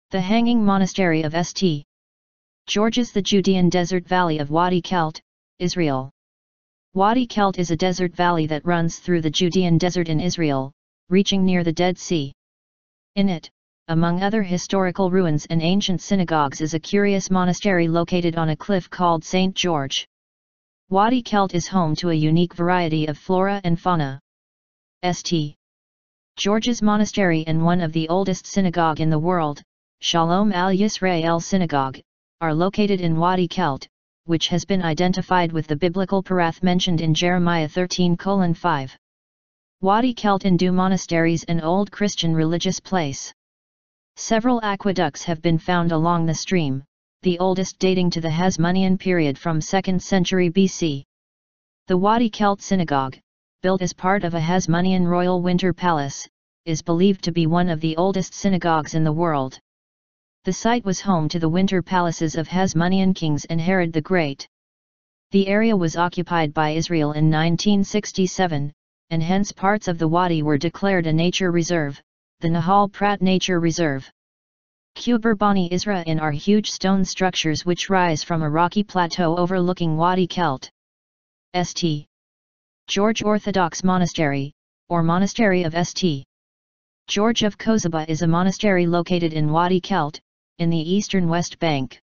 The Hanging Monastery of St. George is the Judean Desert Valley of Wadi Qelt, Israel. Wadi Qelt is a desert valley that runs through the Judean Desert in Israel, reaching near the Dead Sea. In it, among other historical ruins and ancient synagogues, is a curious monastery located on a cliff called St. George. Wadi Qelt is home to a unique variety of flora and fauna. St. George's Monastery and one of the oldest synagogue in the world, Shalom Al Yisrael Synagogue, are located in Wadi Qelt, which has been identified with the biblical Perath mentioned in Jeremiah 13:5. Wadi Qelt endue monasteries, an old Christian religious place. Several aqueducts have been found along the stream, the oldest dating to the Hasmonean period from 2nd century BC. The Wadi Qelt Synagogue, built as part of a Hasmonean royal winter palace, is believed to be one of the oldest synagogues in the world. The site was home to the winter palaces of Hasmonean kings and Herod the Great. The area was occupied by Israel in 1967, and hence parts of the wadi were declared a nature reserve, the Nahal Prat Nature Reserve. Qubur Bani Isra'in are huge stone structures which rise from a rocky plateau overlooking Wadi Qelt. St. George Orthodox Monastery, or Monastery of St. George of Qubur is a monastery located in Wadi Qelt, in the eastern West Bank.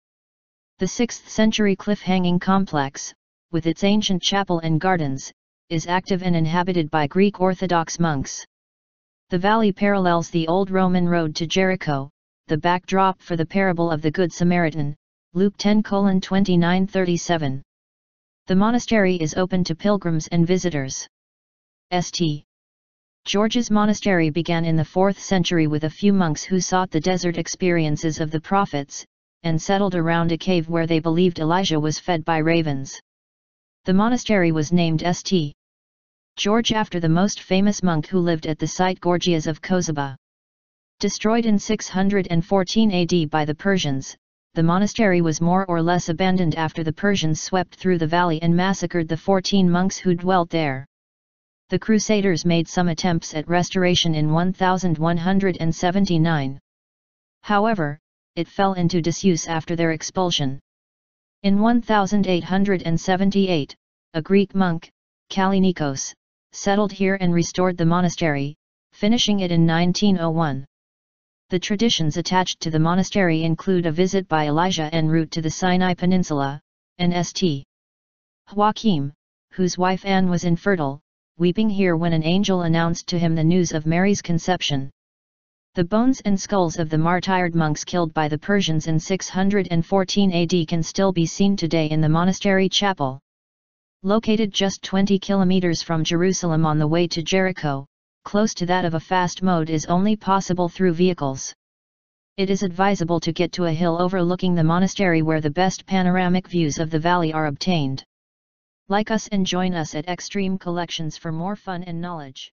The 6th century cliff-hanging complex, with its ancient chapel and gardens, is active and inhabited by Greek Orthodox monks. The valley parallels the old Roman road to Jericho, the backdrop for the parable of the Good Samaritan, Luke 10:29-37. The monastery is open to pilgrims and visitors. St. George's Monastery began in the 4th century with a few monks who sought the desert experiences of the prophets, and settled around a cave where they believed Elijah was fed by ravens. The monastery was named St. George after the most famous monk who lived at the site, Gorgias of Qubur. Destroyed in 614 AD by the Persians, the monastery was more or less abandoned after the Persians swept through the valley and massacred the 14 monks who dwelt there. The Crusaders made some attempts at restoration in 1179. However, it fell into disuse after their expulsion. In 1878, a Greek monk, Kallinikos, settled here and restored the monastery, finishing it in 1901. The traditions attached to the monastery include a visit by Elijah en route to the Sinai Peninsula, and St. Joachim, whose wife Anne was infertile, weeping here when an angel announced to him the news of Mary's conception. The bones and skulls of the martyred monks killed by the Persians in 614 AD can still be seen today in the Monastery Chapel. Located just 20 kilometers from Jerusalem on the way to Jericho, close to that of a fast mode is only possible through vehicles. It is advisable to get to a hill overlooking the monastery where the best panoramic views of the valley are obtained. Like us and join us at Extreme Collections for more fun and knowledge.